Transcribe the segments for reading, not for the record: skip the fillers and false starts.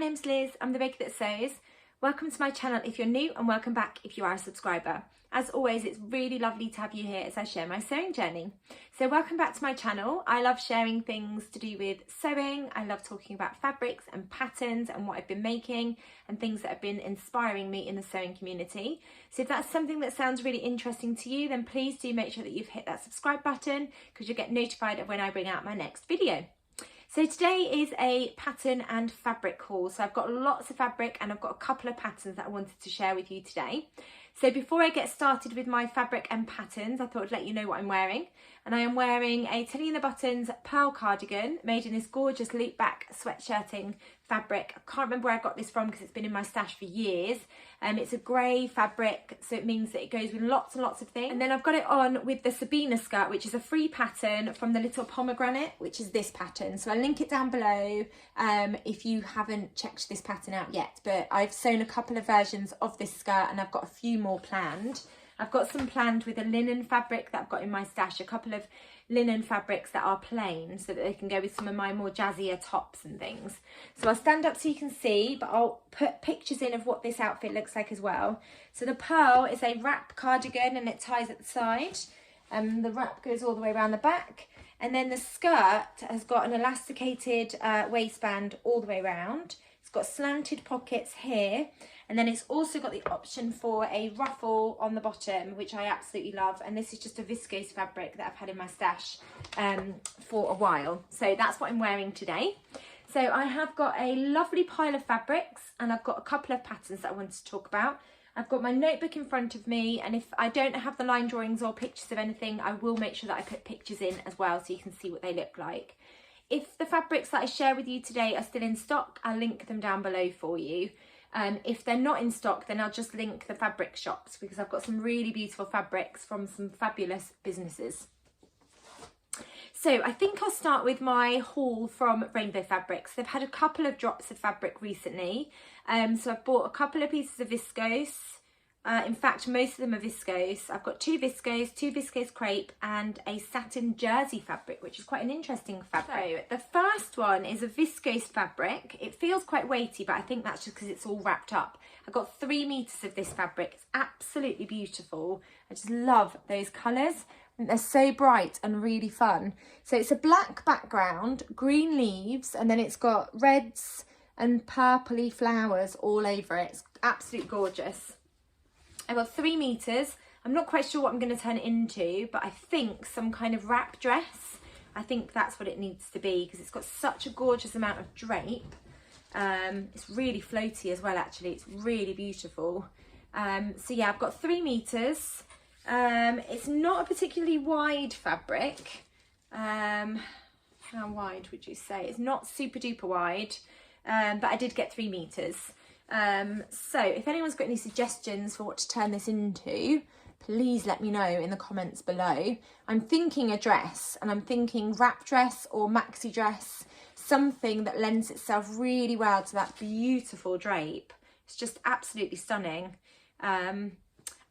name's Liz, I'm the baker that sews. Welcome to my channel if you're new, and welcome back if you are a subscriber. As always, it's really lovely to have you here as I share my sewing journey. So welcome back to my channel. I love sharing things to do with sewing. I love talking about fabrics and patterns and what I've been making and things that have been inspiring me in the sewing community. So if that's something that sounds really interesting to you, then please do make sure that you've hit that subscribe button, because you'll get notified of when I bring out my next video. So today is a pattern and fabric haul. So I've got lots of fabric and I've got a couple of patterns that I wanted to share with you today. So before I get started with my fabric and patterns, I thought I'd let you know what I'm wearing. And I am wearing a Tilly in the Buttons pearl cardigan made in this gorgeous loop back sweatshirting fabric. I can't remember where I got this from because it's been in my stash for years. It's a grey fabric, so it means that it goes with lots and lots of things. And then I've got it on with the Sabina skirt, which is a free pattern from the Little Pomegranate, which is this pattern. So I'll link it down below if you haven't checked this pattern out yet. But I've sewn a couple of versions of this skirt and I've got a few more planned. I've got some planned with a linen fabric that I've got in my stash, a couple of linen fabrics that are plain so that they can go with some of my more jazzier tops and things. So I'll stand up so you can see, but I'll put pictures in of what this outfit looks like as well. So the pearl is a wrap cardigan and it ties at the side. The wrap goes all the way around the back. And then the skirt has got an elasticated waistband all the way around. It's got slanted pockets here. And then it's also got the option for a ruffle on the bottom, which I absolutely love. And this is just a viscose fabric that I've had in my stash for a while. So that's what I'm wearing today. So I have got a lovely pile of fabrics and I've got a couple of patterns that I wanted to talk about. I've got my notebook in front of me, and if I don't have the line drawings or pictures of anything, I will make sure that I put pictures in as well so you can see what they look like. If the fabrics that I share with you today are still in stock, I'll link them down below for you. If they're not in stock, then I'll just link the fabric shops, because I've got some really beautiful fabrics from some fabulous businesses. So I think I'll start with my haul from Rainbow Fabrics. They've had a couple of drops of fabric recently. So I've bought a couple of pieces of viscose. In fact, most of them are viscose. I've got two Viscose Crepe and a Satin jersey fabric, which is quite an interesting fabric. So the first one is a viscose fabric. It feels quite weighty, but I think that's just because it's all wrapped up. I've got 3 meters of this fabric. It's absolutely beautiful. I just love those colours. They're so bright and really fun. So it's a black background, green leaves, and then it's got reds and purpley flowers all over it. It's absolutely gorgeous. I've got 3 meters. I'm not quite sure what I'm going to turn it into, but I think some kind of wrap dress. I think that's what it needs to be, because it's got such a gorgeous amount of drape. It's really floaty as well, actually. It's really beautiful. So yeah, I've got 3 meters. It's not a particularly wide fabric. How wide would you say? It's not super duper wide, but I did get 3 meters. So if anyone's got any suggestions for what to turn this into, please let me know in the comments below. I'm thinking a dress, and I'm thinking wrap dress or maxi dress, something that lends itself really well to that beautiful drape. It's just absolutely stunning.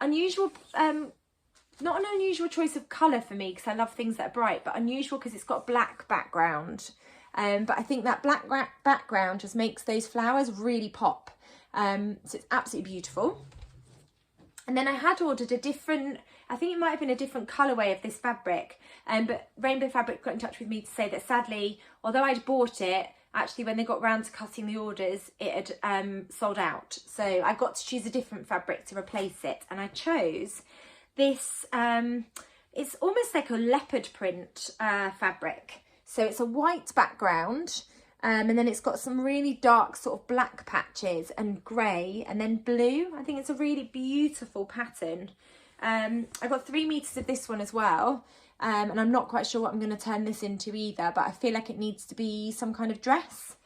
Unusual, not an unusual choice of colour for me, because I love things that are bright, but unusual because it's got black background. But I think that black background just makes those flowers really pop. So it's absolutely beautiful. And then I had ordered a different, I think it might have been a different colourway of this fabric, but Rainbow Fabric got in touch with me to say that sadly, although I'd bought it, actually when they got round to cutting the orders, it had sold out. So I got to choose a different fabric to replace it, and I chose this, it's almost like a leopard print fabric. So it's a white background, and then it's got some really dark sort of black patches and grey and then blue. I think it's a really beautiful pattern. I've got 3 meters of this one as well, and I'm not quite sure what I'm going to turn this into either, but I feel like it needs to be some kind of dress.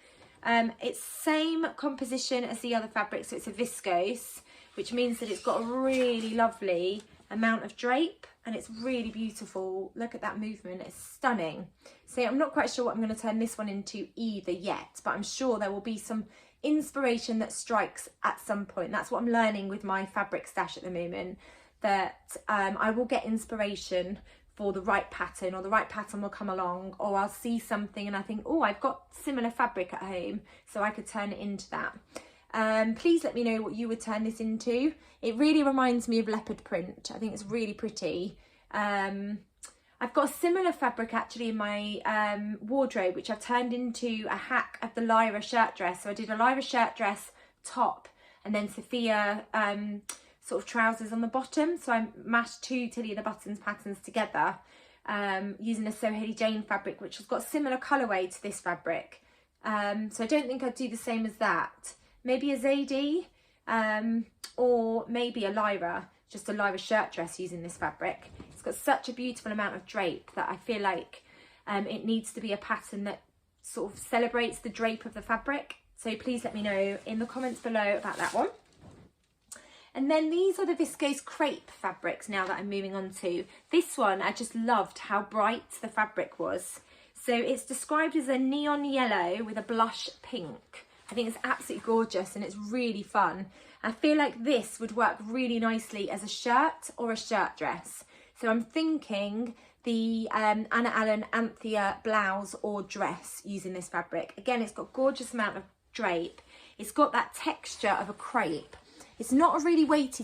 It's same composition as the other fabric, so it's a viscose, which means that it's got a really lovely amount of drape, and it's really beautiful. Look at that movement, it's stunning. So I'm not quite sure what I'm going to turn this one into either yet, but I'm sure there will be some inspiration that strikes at some point. That's what I'm learning with my fabric stash at the moment, that I will get inspiration for the right pattern, or the right pattern will come along, or I'll see something and I think, oh, I've got similar fabric at home, so I could turn it into that. Please let me know what you would turn this into. It really reminds me of leopard print. I think it's really pretty. I've got a similar fabric actually in my wardrobe, which I've turned into a hack of the Lyra shirt dress. So I did a Lyra shirt dress top, and then Sophia sort of trousers on the bottom. So I mashed 2 Tilly the Buttons patterns together using a So Haley Jane fabric, which has got similar colourway to this fabric. So I don't think I'd do the same as that. Maybe a Zadie or maybe a Lyra, just a Lyra shirt dress using this fabric. It's got such a beautiful amount of drape that I feel like it needs to be a pattern that sort of celebrates the drape of the fabric. So please let me know in the comments below about that one. And then these are the Viscose Crepe fabrics now that I'm moving on to. This one, I just loved how bright the fabric was. So it's described as a neon yellow with a blush pink. I think it's absolutely gorgeous and it's really fun. I feel like this would work really nicely as a shirt or a shirt dress. So I'm thinking the Anna Allen Anthea blouse or dress using this fabric. Again, it's got a gorgeous amount of drape. It's got that texture of a crepe. It's not a really weighty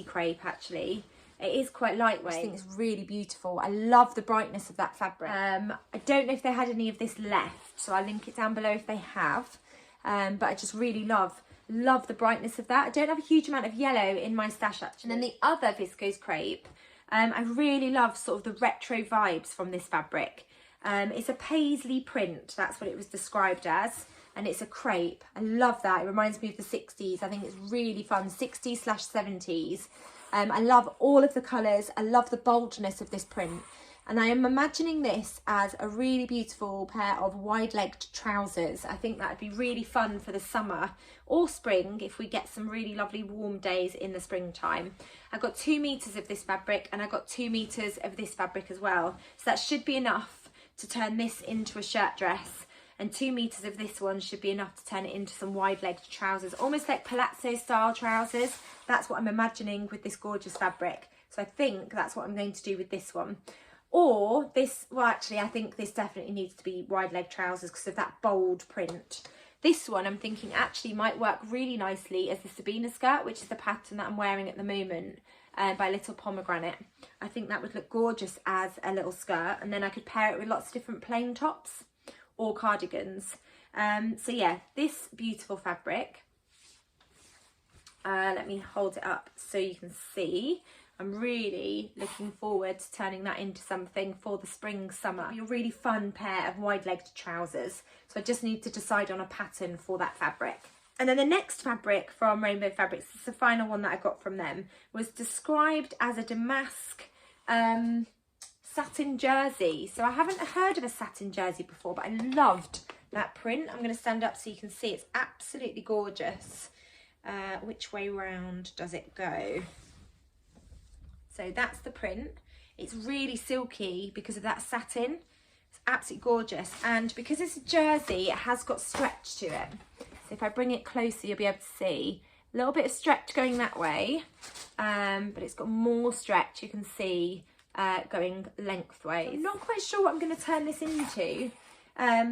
crepe actually. It is quite lightweight. I think it's really beautiful. I love the brightness of that fabric. I don't know if they had any of this left, so I'll link it down below if they have. But I just really love the brightness of that. I don't have a huge amount of yellow in my stash actually. And then the other Viscose Crepe, I really love sort of the retro vibes from this fabric. It's a paisley print, that's what it was described as. And it's a crepe. I love that. It reminds me of the 60s. I think it's really fun, 60s/70s. I love all of the colours. I love the boldness of this print. And I am imagining this as a really beautiful pair of wide-legged trousers. I think that would be really fun for the summer or spring if we get some really lovely warm days in the springtime. I've got 2 meters of this fabric and I've got 2 meters of this fabric as well. So that should be enough to turn this into a shirt dress. And 2 meters of this one should be enough to turn it into some wide-legged trousers, almost like palazzo style trousers. That's what I'm imagining with this gorgeous fabric. So I think that's what I'm going to do with this one. Or this, well actually I think this definitely needs to be wide-leg trousers because of that bold print. This one I'm thinking actually might work really nicely as the Sabina skirt, which is the pattern that I'm wearing at the moment by Little Pomegranate. I think that would look gorgeous as a little skirt, and then I could pair it with lots of different plain tops or cardigans. So yeah, this beautiful fabric, let me hold it up so you can see. I'm really looking forward to turning that into something for the spring summer. It'll be a really fun pair of wide-legged trousers. So I just need to decide on a pattern for that fabric. And then the next fabric from Rainbow Fabrics, this is the final one that I got from them, was described as a damask satin jersey. So I haven't heard of a satin jersey before, but I loved that print. I'm going to stand up so you can see. It's absolutely gorgeous. Which way round does it go? So that's the print. It's really silky because of that satin. It's absolutely gorgeous. And because it's a jersey, it has got stretch to it. So if I bring it closer, you'll be able to see a little bit of stretch going that way. But it's got more stretch, you can see, going lengthways. I'm not quite sure what I'm going to turn this into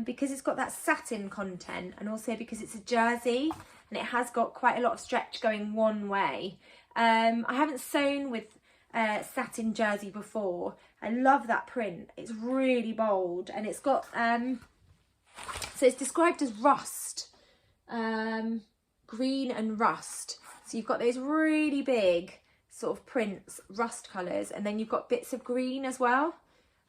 because it's got that satin content, and also because it's a jersey and it has got quite a lot of stretch going one way. I haven't sewn with satin jersey before. I love that print. It's really bold, and it's got so it's described as rust, green and rust. So you've got those really big sort of prints, rust colours, and then you've got bits of green as well.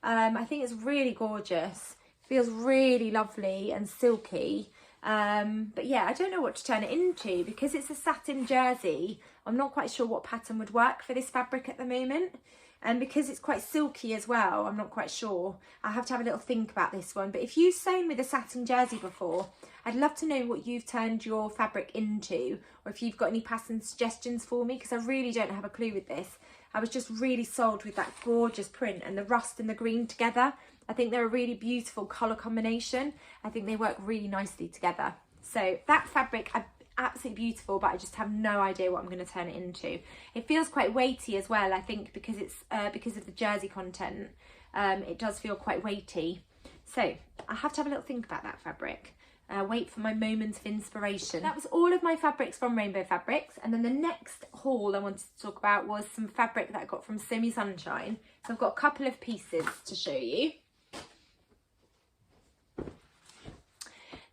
I think it's really gorgeous. Feels really lovely and silky. But yeah, I don't know what to turn it into because it's a satin jersey. I'm not quite sure what pattern would work for this fabric at the moment. And because it's quite silky as well, I'm not quite sure. I'll have to have a little think about this one. But if you've sewn with a satin jersey before, I'd love to know what you've turned your fabric into, or if you've got any pattern suggestions for me, because I really don't have a clue with this. I was just really sold with that gorgeous print and the rust and the green together. I think they're a really beautiful colour combination. I think they work really nicely together. So that fabric I absolutely beautiful, but I just have no idea what I'm going to turn it into. It feels quite weighty as well, I think, because it's because of the jersey content. It does feel quite weighty. So I have to have a little think about that fabric. Wait for my moment of inspiration. That was all of my fabrics from Rainbow Fabrics, and then the next haul I wanted to talk about was some fabric that I got from Sewmesunshine. So I've got a couple of pieces to show you.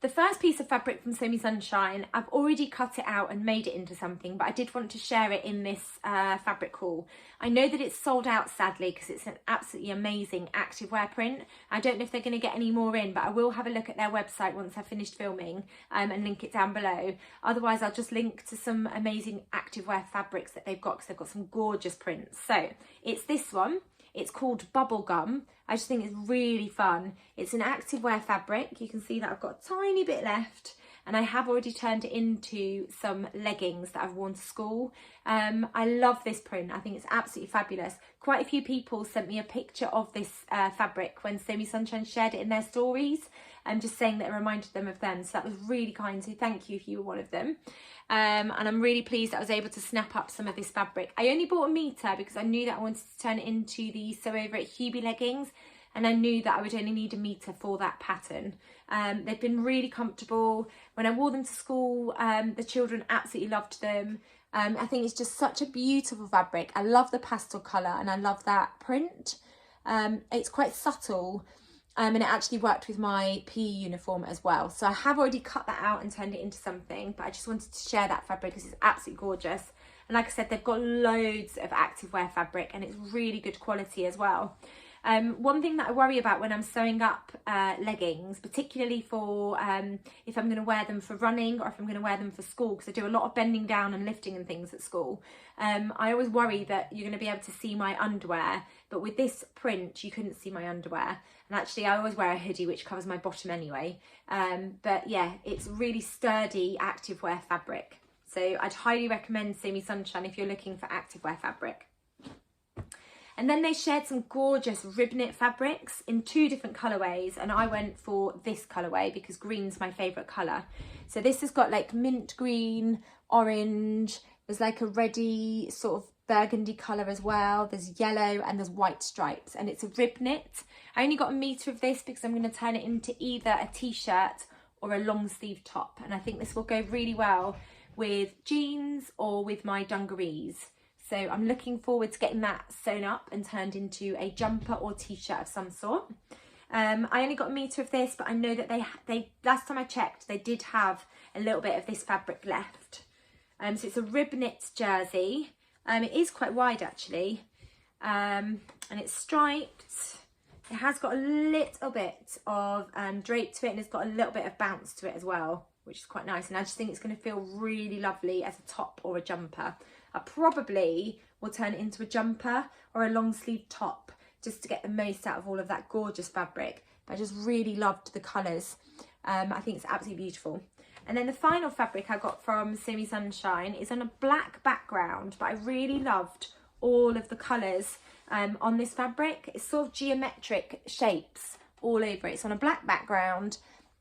The first piece of fabric from Sewmesunshine, I've already cut it out and made it into something, but I did want to share it in this fabric haul. I know that it's sold out, sadly, because it's an absolutely amazing activewear print. I don't know if they're going to get any more in, but I will have a look at their website once I've finished filming and link it down below. Otherwise, I'll just link to some amazing activewear fabrics that they've got, because they've got some gorgeous prints. So it's this one. It's called Bubblegum. I just think it's really fun. It's an activewear fabric. You can see that I've got a tiny bit left, and I have already turned it into some leggings that I've worn to school. I love this print. I think it's absolutely fabulous. Quite a few people sent me a picture of this fabric when Sewmesunshine shared it in their stories, just saying that it reminded them of them. So that was really kind. So thank you if you were one of them. And I'm really pleased that I was able to snap up some of this fabric. I only bought a metre because I knew that I wanted to turn it into the Sew Over It Hubie leggings, and I knew that I would only need a metre for that pattern. They've been really comfortable. When I wore them to school, the children absolutely loved them. I think it's just such a beautiful fabric. I love the pastel colour and I love that print. It's quite subtle. And it actually worked with my PE uniform as well. So I have already cut that out and turned it into something, but I just wanted to share that fabric because it's absolutely gorgeous. And like I said, they've got loads of activewear fabric and it's really good quality as well. One thing that I worry about when I'm sewing up leggings, particularly for if I'm going to wear them for running or if I'm going to wear them for school, because I do a lot of bending down and lifting and things at school, I always worry that you're going to be able to see my underwear, but with this print you couldn't see my underwear. And actually I always wear a hoodie which covers my bottom anyway, but yeah, it's really sturdy activewear fabric. So I'd highly recommend Sewmesunshine if you're looking for activewear fabric. And then they shared some gorgeous rib knit fabrics in 2 different colourways, and I went for this colourway because green's my favourite colour. So this has got like mint green, orange, there's like a reddy sort of burgundy colour as well, there's yellow and there's white stripes, and it's a rib knit. I only got a metre of this because I'm going to turn it into either a t-shirt or a long sleeve top, and I think this will go really well with jeans or with my dungarees. So I'm looking forward to getting that sewn up and turned into a jumper or t-shirt of some sort. I only got a metre of this, but I know that they last time I checked, they did have a little bit of this fabric left. So it's a rib knit jersey. It is quite wide actually, and it's striped. It has got a little bit of drape to it, and it's got a little bit of bounce to it as well, which is quite nice. And I just think it's going to feel really lovely as a top or a jumper. I probably will turn it into a jumper or a long sleeve top just to get the most out of all of that gorgeous fabric. But I just really loved the colours. I think it's absolutely beautiful. And then the final fabric I got from Sewmesunshine is on a black background, but I really loved all of the colours on this fabric. It's sort of geometric shapes all over it. It's on a black background.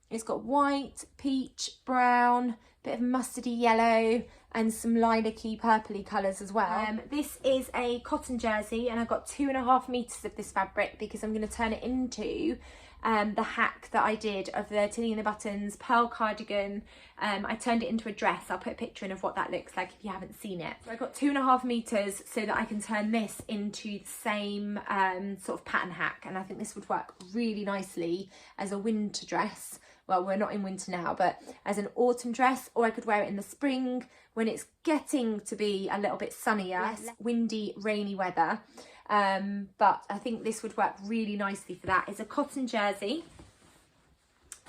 It's got white, peach, brown, bit of mustardy yellow, and some lilac-y, purpley colours as well. This is a cotton jersey, and I've got 2.5 metres of this fabric because I'm going to turn it into the hack that I did of the Tilly and the Buttons pearl cardigan. I turned it into a dress. I'll put a picture in of what that looks like if you haven't seen it. So I got 2.5 metres so that I can turn this into the same sort of pattern hack, and I think this would work really nicely as a winter dress. Well, we're not in winter now, but as an autumn dress, or I could wear it in the spring when it's getting to be a little bit sunnier, less windy, rainy weather. But I think this would work really nicely for that. It's a cotton jersey.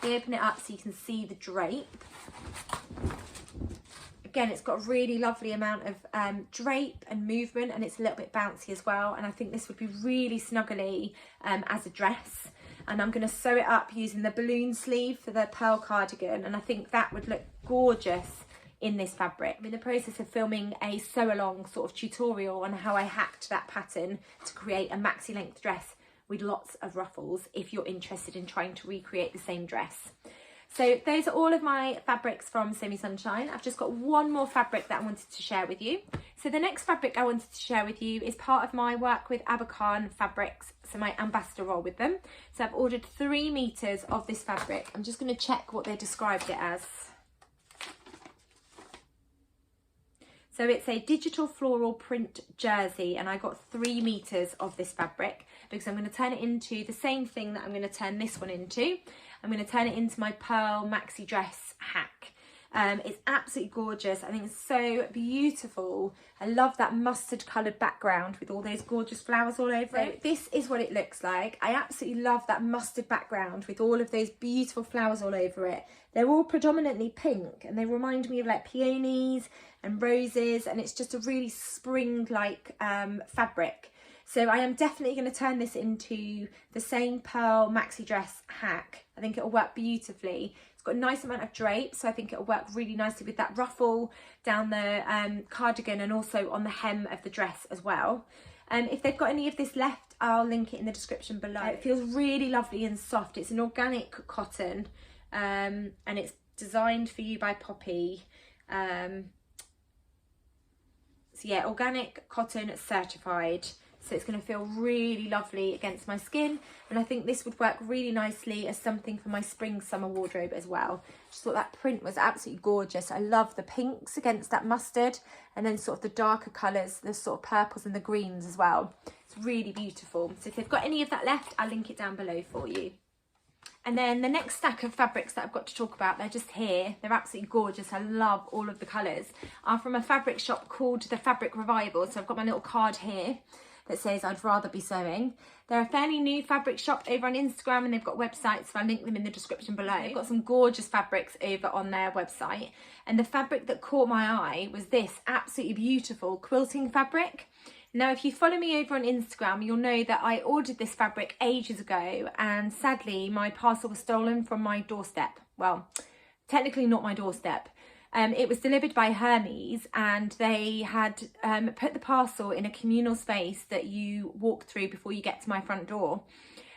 They open it up so you can see the drape. Again, it's got a really lovely amount of drape and movement, and it's a little bit bouncy as well. And I think this would be really snuggly as a dress. And I'm going to sew it up using the balloon sleeve for the pearl cardigan, and I think that would look gorgeous in this fabric. I'm in the process of filming a sew along sort of tutorial on how I hacked that pattern to create a maxi length dress with lots of ruffles if you're interested in trying to recreate the same dress. So those are all of my fabrics from Sewmesunshine. I've just got one more fabric that I wanted to share with you. So the next fabric I wanted to share with you is part of my work with Denim Fabrics, so my ambassador role with them. So I've ordered 3 meters of this fabric. I'm just going to check what they described it as. So it's a digital floral print jersey, and I got 3 meters of this fabric because I'm going to turn it into the same thing that I'm going to turn this one into. I'm going to turn it into my pearl maxi dress hack. It's absolutely gorgeous. I think it's so beautiful. I love that mustard coloured background with all those gorgeous flowers all over it. This is what it looks like. I absolutely love that mustard background with all of those beautiful flowers all over it. They're all predominantly pink and they remind me of like peonies and roses, and it's just a really spring-like fabric. So I am definitely going to turn this into the same pearl maxi dress hack. I think it'll work beautifully. It's got a nice amount of drape, so I think it'll work really nicely with that ruffle down the cardigan and also on the hem of the dress as well. If they've got any of this left, I'll link it in the description below. It feels really lovely and soft. It's an organic cotton, and it's designed for you by Poppy. So yeah, organic cotton certified. So it's going to feel really lovely against my skin, and I think this would work really nicely as something for my spring summer wardrobe as well. Just thought that print was absolutely gorgeous. I love the pinks against that mustard, and then sort of the darker colours, the sort of purples and the greens as well. It's really beautiful. So if they've got any of that left, I'll link it down below for you. And then the next stack of fabrics that I've got to talk about, they're just here. They're absolutely gorgeous. I love all of the colours. Are from a fabric shop called The Fabric Revival. So I've got my little card here that says I'd rather be sewing. They're a fairly new fabric shop over on Instagram, and they've got websites, so I'll link them in the description below. They've got some gorgeous fabrics over on their website, and the fabric that caught my eye was this absolutely beautiful quilting fabric. Now, if you follow me over on Instagram, you'll know that I ordered this fabric ages ago, and sadly my parcel was stolen from my doorstep. Well, technically not my doorstep. It was delivered by Hermes, and they had put the parcel in a communal space that you walk through before you get to my front door.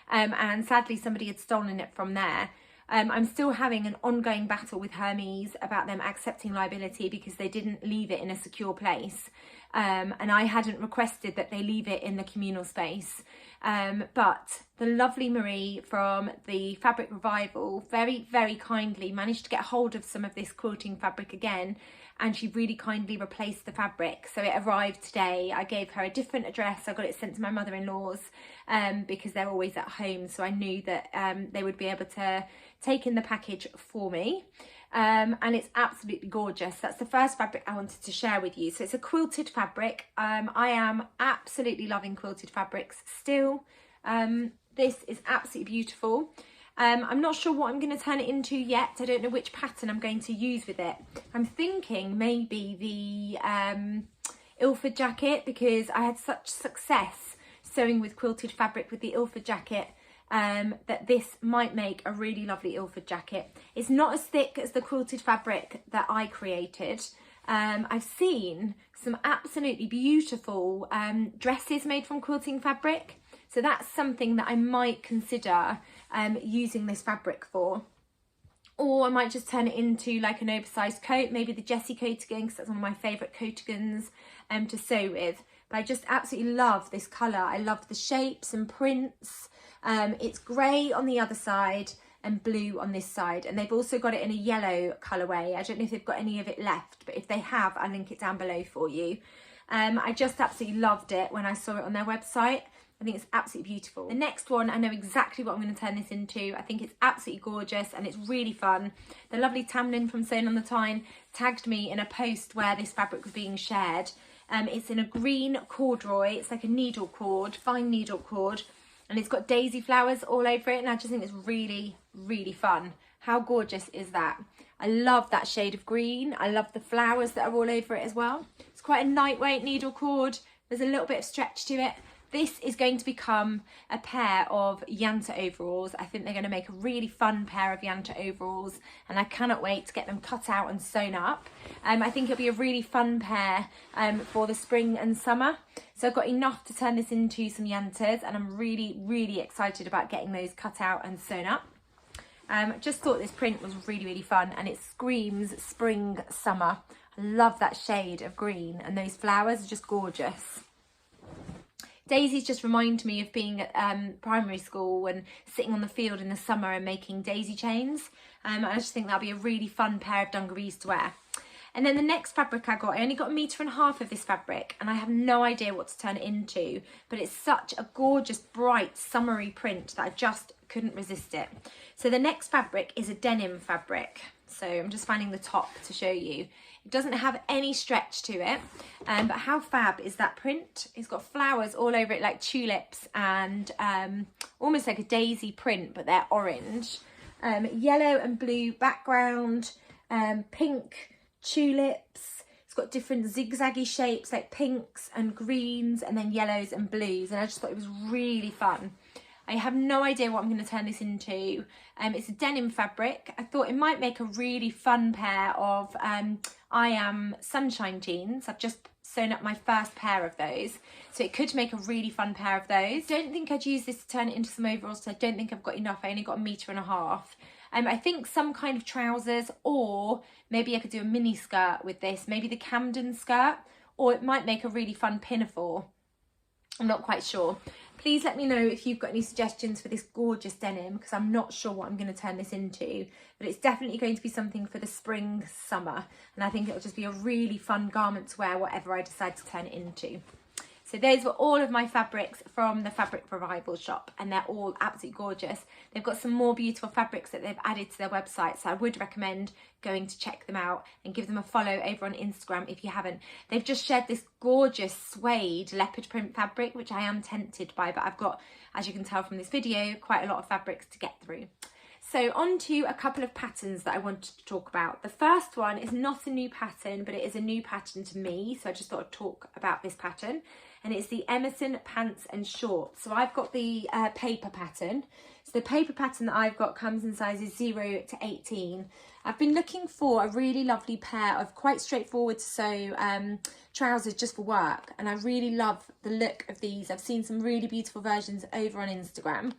And sadly somebody had stolen it from there. I'm still having an ongoing battle with Hermes about them accepting liability because they didn't leave it in a secure place. And I hadn't requested that they leave it in the communal space. But the lovely Marie from the Fabric Revival very, very kindly managed to get hold of some of this quilting fabric again, and she really kindly replaced the fabric. So it arrived today. I gave her a different address. I got it sent to my mother-in-law's because they're always at home, so I knew that they would be able to take in the package for me. And it's absolutely gorgeous. That's the first fabric I wanted to share with you. So it's a quilted fabric. I am absolutely loving quilted fabrics still. This is absolutely beautiful. I'm not sure what I'm going to turn it into yet. I don't know which pattern I'm going to use with it. I'm thinking maybe the Ilford jacket, because I had such success sewing with quilted fabric with the Ilford jacket. That this might make a really lovely Ilford jacket. It's not as thick as the quilted fabric that I created. I've seen some absolutely beautiful dresses made from quilting fabric. So that's something that I might consider using this fabric for. Or I might just turn it into like an oversized coat, maybe the Jessie coatigan, because that's one of my favourite coatigans to sew with. But I just absolutely love this colour. I love the shapes and prints. It's grey on the other side and blue on this side, and they've also got it in a yellow colourway. I don't know if they've got any of it left, but if they have, I'll link it down below for you. I just absolutely loved it when I saw it on their website. I think it's absolutely beautiful. The next one, I know exactly what I'm going to turn this into. I think it's absolutely gorgeous and it's really fun. The lovely Tamlin from Sewn on the Tyne tagged me in a post where this fabric was being shared. It's in a green corduroy. It's like a needle cord, fine needle cord. And it's got daisy flowers all over it, and I just think it's really, really fun. How gorgeous is that? I love that shade of green. I love the flowers that are all over it as well. It's quite a lightweight needle cord. There's a little bit of stretch to it. This is going to become a pair of Yanta overalls. I think they're going to make a really fun pair of Yanta overalls, and I cannot wait to get them cut out and sewn up. I think it'll be a really fun pair for the spring and summer. So I've got enough to turn this into some Yantas, and I'm really, really excited about getting those cut out and sewn up. Just thought this print was really, really fun, and it screams spring, summer. I love that shade of green, and those flowers are just gorgeous. Daisies just remind me of being at primary school and sitting on the field in the summer and making daisy chains. I just think that'll be a really fun pair of dungarees to wear. And then the next fabric I got, I only got 1.5 meters of this fabric, and I have no idea what to turn it into, but it's such a gorgeous, bright, summery print that I just couldn't resist it. So the next fabric is a denim fabric. So I'm just finding the top to show you. It doesn't have any stretch to it, but how fab is that print? It's got flowers all over it like tulips, and almost like a daisy print, but they're orange. Yellow and blue background, pink tulips. It's got different zigzaggy shapes like pinks and greens, and then yellows and blues, and I just thought it was really fun. I have no idea what I'm going to turn this into. It's a denim fabric. I thought it might make a really fun pair of I Am Sunshine jeans. I've just sewn up my first pair of those, so it could make a really fun pair of those. Don't think I'd use this to turn it into some overalls, so I don't think I've got enough. I only got 1.5 meters. I think some kind of trousers, or maybe I could do a mini skirt with this, maybe the Camden skirt, or it might make a really fun pinafore. I'm not quite sure. Please let me know if you've got any suggestions for this gorgeous denim, because I'm not sure what I'm going to turn this into, but it's definitely going to be something for the spring, summer, and I think it'll just be a really fun garment to wear whatever I decide to turn it into. So those were all of my fabrics from the Fabric Revival shop, and they're all absolutely gorgeous. They've got some more beautiful fabrics that they've added to their website, so I would recommend going to check them out and give them a follow over on Instagram if you haven't. They've just shared this gorgeous suede leopard print fabric, which I am tempted by, but I've got, as you can tell from this video, quite a lot of fabrics to get through. So on to a couple of patterns that I wanted to talk about. The first one is not a new pattern, but it is a new pattern to me, so I just thought I'd talk about this pattern. And it's the Emerson pants and shorts. So I've got the paper pattern. So the paper pattern that I've got comes in sizes 0 to 18. I've been looking for a really lovely pair of quite straightforward to sew trousers just for work, and I really love the look of these. I've seen some really beautiful versions over on Instagram.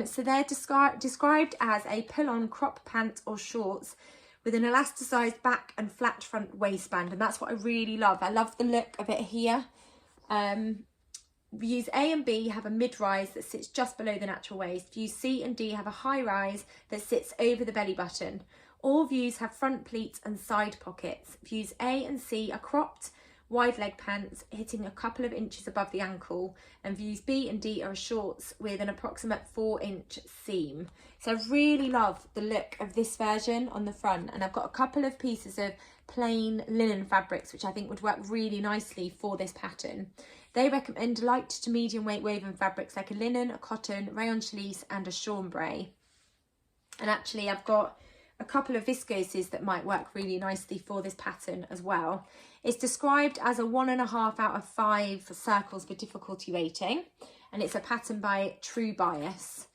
So they're described as a pull-on crop pant or shorts with an elasticized back and flat front waistband, and that's what I really love. I love the look of it here. Views A and B have a mid-rise that sits just below the natural waist. Views C and D have a high rise that sits over the belly button. All views have front pleats and side pockets. Views A and C are cropped, wide leg pants hitting a couple of inches above the ankle, and views B and D are shorts with an approximate 4-inch seam. So I really love the look of this version on the front, and I've got a couple of pieces of plain linen fabrics which I think would work really nicely for this pattern. They recommend light to medium weight woven fabrics like a linen, a cotton, rayon challis and a chambray. And actually I've got a couple of viscoses that might work really nicely for this pattern as well. It's described as a 1.5 out of 5 circles for difficulty rating, and it's a pattern by True Bias.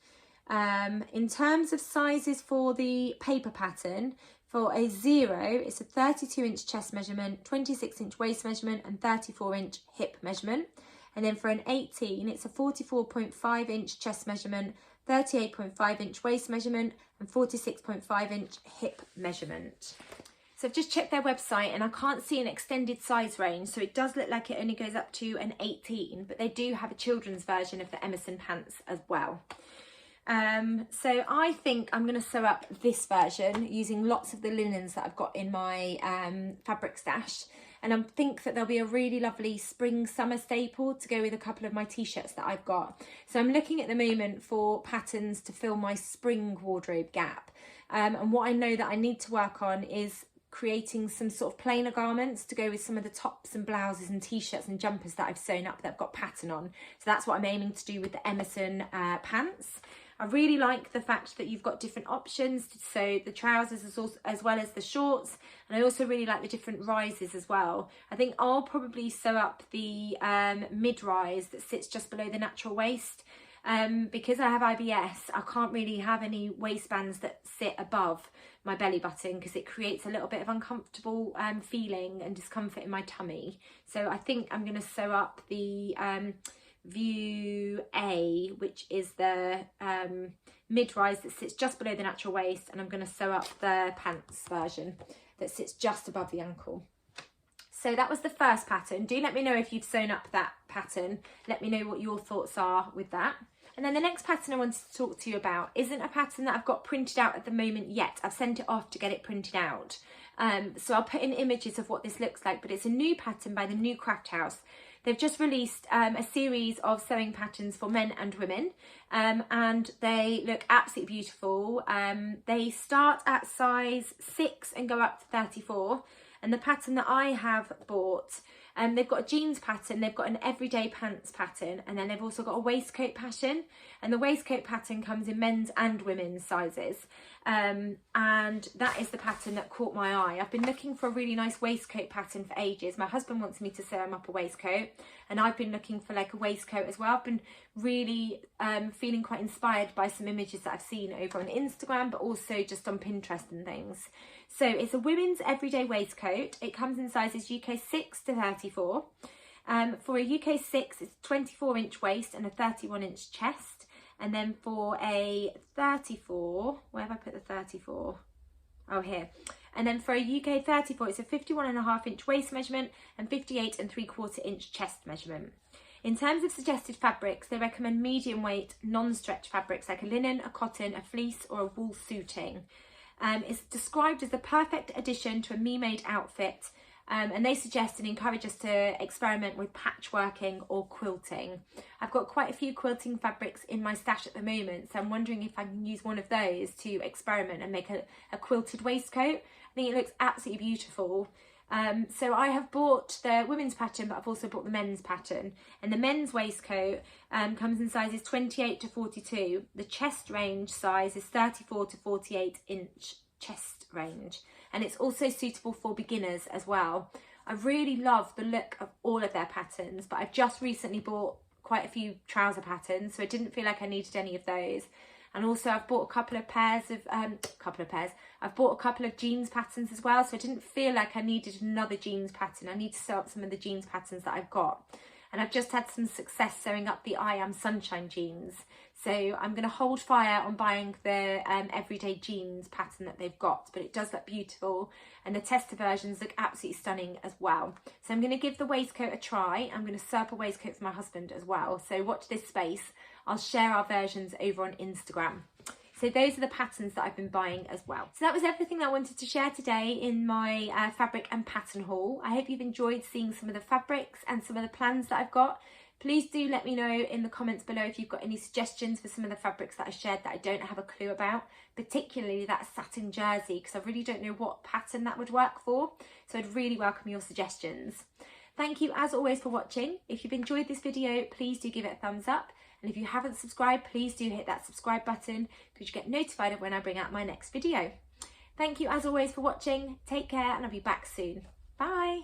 In terms of sizes for the paper pattern, for a 0, it's a 32-inch chest measurement, 26-inch waist measurement and 34-inch hip measurement. And then for an 18, it's a 44.5-inch chest measurement, 38.5-inch waist measurement and 46.5-inch hip measurement. So I've just checked their website and I can't see an extended size range, so it does look like it only goes up to an 18, but they do have a children's version of the Emerson pants as well. So I think I'm going to sew up this version using lots of the linens that I've got in my fabric stash, and I think that there'll be a really lovely spring summer staple to go with a couple of my t-shirts that I've got. So I'm looking at the moment for patterns to fill my spring wardrobe gap, and what I know that I need to work on is creating some sort of plainer garments to go with some of the tops and blouses and t-shirts and jumpers that I've sewn up that I've got pattern on. So that's what I'm aiming to do with the Emerson pants. I really like the fact that you've got different options to sew the trousers as well as the shorts, and I also really like the different rises as well. I think I'll probably sew up the mid-rise that sits just below the natural waist. Because I have IBS, I can't really have any waistbands that sit above my belly button because it creates a little bit of uncomfortable feeling and discomfort in my tummy. So I think I'm going to sew up the view A, which is the mid-rise that sits just below the natural waist, and I'm going to sew up the pants version that sits just above the ankle. So that was the first pattern. Do let me know if you've sewn up that pattern. Let me know what your thoughts are with that. And then the next pattern I wanted to talk to you about isn't a pattern that I've got printed out at the moment yet. I've sent it off to get it printed out. So I'll put in images of what this looks like, but it's a new pattern by the New Craft House. They've just released a series of sewing patterns for men and women, and they look absolutely beautiful. They start at size 6 and go up to 34. And the pattern that I have bought, they've got a jeans pattern, they've got an everyday pants pattern, and then they've also got a waistcoat pattern. And the waistcoat pattern comes in men's and women's sizes. And that is the pattern that caught my eye. I've been looking for a really nice waistcoat pattern for ages. My husband wants me to sew him up a waistcoat, and I've been looking for like a waistcoat as well. I've been really feeling quite inspired by some images that I've seen over on Instagram, but also just on Pinterest and things. So it's a women's everyday waistcoat. It comes in sizes UK 6 to 34. For a UK 6, it's 24-inch waist and a 31-inch chest. And then for a 34, where have I put the 34? Oh, here. And then for a UK 34, it's a 51.5-inch waist measurement and 58.75-inch chest measurement. In terms of suggested fabrics, they recommend medium weight, non-stretch fabrics like a linen, a cotton, a fleece or a wool suiting. It's described as the perfect addition to a me-made outfit, and they suggest and encourage us to experiment with patchworking or quilting. I've got quite a few quilting fabrics in my stash at the moment, so I'm wondering if I can use one of those to experiment and make a quilted waistcoat. I think it looks absolutely beautiful. So I have bought the women's pattern, but I've also bought the men's pattern. And the men's waistcoat comes in sizes 28 to 42. The chest range size is 34 to 48-inch chest range. And it's also suitable for beginners as well. I really love the look of all of their patterns, but I've just recently bought quite a few trouser patterns, so I didn't feel like I needed any of those. And also I've bought a couple of pairs of, I've bought a couple of jeans patterns as well. So I didn't feel like I needed another jeans pattern. I need to sew up some of the jeans patterns that I've got. And I've just had some success sewing up the I Am Sunshine jeans. So I'm going to hold fire on buying the everyday jeans pattern that they've got. But it does look beautiful. And the tester versions look absolutely stunning as well. So I'm going to give the waistcoat a try. I'm going to sew up a waistcoat for my husband as well. So watch this space. I'll share our versions over on Instagram. So those are the patterns that I've been buying as well. So that was everything that I wanted to share today in my fabric and pattern haul. I hope you've enjoyed seeing some of the fabrics and some of the plans that I've got. Please do let me know in the comments below if you've got any suggestions for some of the fabrics that I shared that I don't have a clue about, particularly that satin jersey, because I really don't know what pattern that would work for. So I'd really welcome your suggestions. Thank you as always for watching. If you've enjoyed this video, please do give it a thumbs up. And if you haven't subscribed, please do hit that subscribe button because you get notified of when I bring out my next video. Thank you as always for watching. Take care and I'll be back soon. Bye.